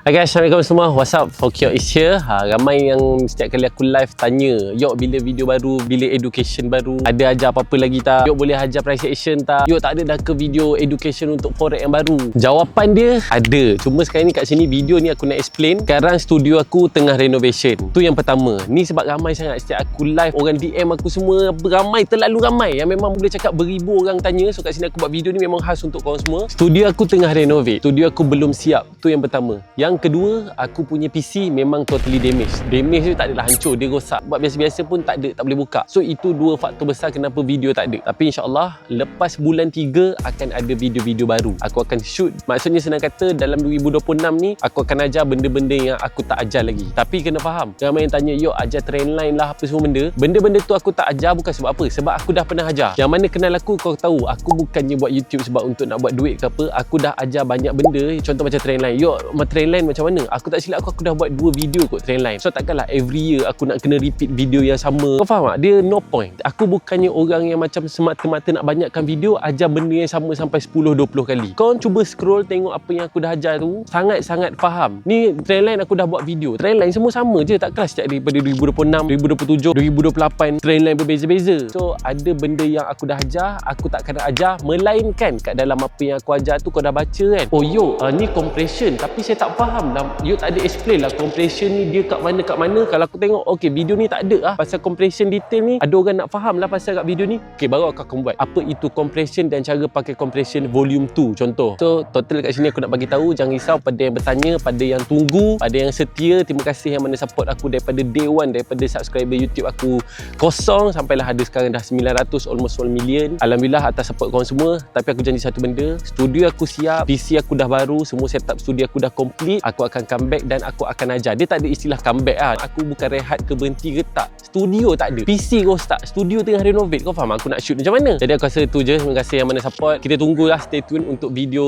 Hai guys, Assalamualaikum semua. What's up? Fokio is here. Ramai yang setiap kali aku live tanya, Yok bila video baru, bila education baru, ada ajar apa-apa lagi tak? Yok boleh ajar price action tak? Yok tak ada dah ke video education untuk forex yang baru? Jawapan dia ada. Cuma sekarang ni kat sini video ni aku nak explain. Sekarang studio aku tengah renovation. Tu yang pertama. Ni sebab ramai sangat setiap aku live, orang DM aku semua ramai, terlalu ramai yang memang boleh cakap beribu orang tanya. So kat sini aku buat video ni memang khas untuk korang semua. Studio aku tengah renovate. Studio aku belum siap. Tu yang pertama. Yang kedua, aku punya PC memang totally damage. Damage tu tak adalah hancur, dia rosak. Buat biasa-biasa pun tak ada, tak boleh buka. So itu dua faktor besar kenapa video tak ada. Tapi insyaAllah lepas bulan 3 akan ada video-video baru. Aku akan shoot. Maksudnya senang kata dalam 2026 ni aku akan ajar benda-benda yang aku tak ajar lagi. Tapi kena faham, ramai yang tanya, Yok ajar trendline lah apa semua benda. Benda-benda tu aku tak ajar bukan sebab apa? Sebab aku dah pernah ajar. Yang mana kenal aku, kau tahu aku bukannya buat YouTube sebab untuk nak buat duit ke apa. Aku dah ajar banyak benda. Contoh macam trendline. Yok trendline macam mana? Aku tak silap aku dah buat 2 video kot trendline. So takkanlah every year aku nak kena repeat video yang sama. Kau faham tak? Dia no point. Aku bukannya orang yang macam semata-mata nak banyakkan video, ajar benda yang sama sampai 10-20 kali. Kau cuba scroll tengok apa yang aku dah ajar tu, sangat-sangat faham. Ni trendline aku dah buat video. Trendline semua sama je, takkanlah setiap daripada 2026, 2027, 2028 trendline berbeza-beza. So ada benda yang aku dah ajar, aku tak kena ajar, melainkan kat dalam apa yang aku ajar tu kau dah baca kan. Oh yo, ni compression tapi saya tak faham dah. You tak ada explain lah compression ni dia kat mana. Kalau aku tengok okay video ni tak ada lah pasal compression detail ni, ada orang nak faham lah pasal kat video ni, okay baru aku akan buat apa itu compression dan cara pakai compression volume 2 contoh. So total kat sini aku nak bagi tahu, jangan risau pada yang bertanya, pada yang tunggu, pada yang setia. Terima kasih yang mana support aku daripada day one, daripada subscriber YouTube aku kosong sampailah ada sekarang dah 900, almost 1 million. Alhamdulillah atas support korang semua. Tapi aku janji satu benda, studio aku siap, PC aku dah baru, semua setup studio aku dah complete. Aku akan comeback dan aku akan ajar. Dia tak ada istilah comeback lah. Aku bukan rehat ke berhenti ke tak. Studio tak ada. PC rosak. Studio tengah renovate. Kau faham aku nak shoot macam mana? Jadi aku rasa tu je. Terima kasih yang mana support. Kita tunggulah, stay tune untuk video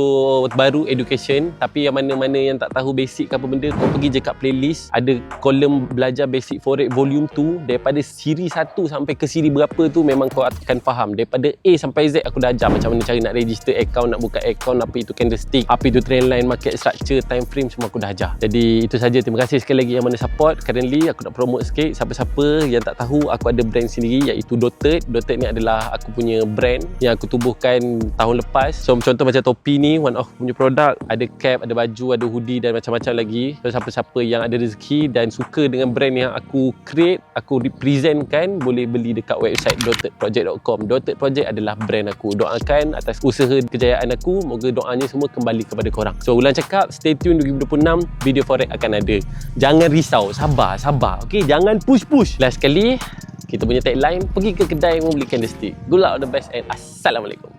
baru education. Tapi yang mana-mana yang tak tahu basic ke apa benda, kau pergi je kat playlist. Ada kolom belajar basic forex volume 2. Daripada siri 1 sampai ke siri berapa tu memang kau akan faham. Daripada A sampai Z aku dah ajar macam mana cara nak register account, nak buka account, apa itu candlestick, apa itu trendline, market structure, time frame, semua aku dah ajar. Jadi itu saja. Terima kasih sekali lagi yang mana support. Currently aku nak promote sikit. Siapa-siapa yang tak tahu, aku ada brand sendiri iaitu Dotted. Dotted ni adalah aku punya brand yang aku tubuhkan tahun lepas. So contoh macam topi ni, one of punya produk. Ada cap, ada baju, ada hoodie dan macam-macam lagi. So siapa-siapa yang ada rezeki dan suka dengan brand yang aku create, aku representkan, boleh beli dekat website dottedproject.com. Dotted Project adalah brand aku. Doakan atas usaha kejayaan aku. Moga doanya semua kembali kepada korang. So ulang cakap, stay tune 2026 video forex akan ada. Jangan risau, sabar. Okey, jangan push. Last sekali, kita punya tagline, pergi ke kedai membeli candlestick. Good luck, all the best and Assalamualaikum.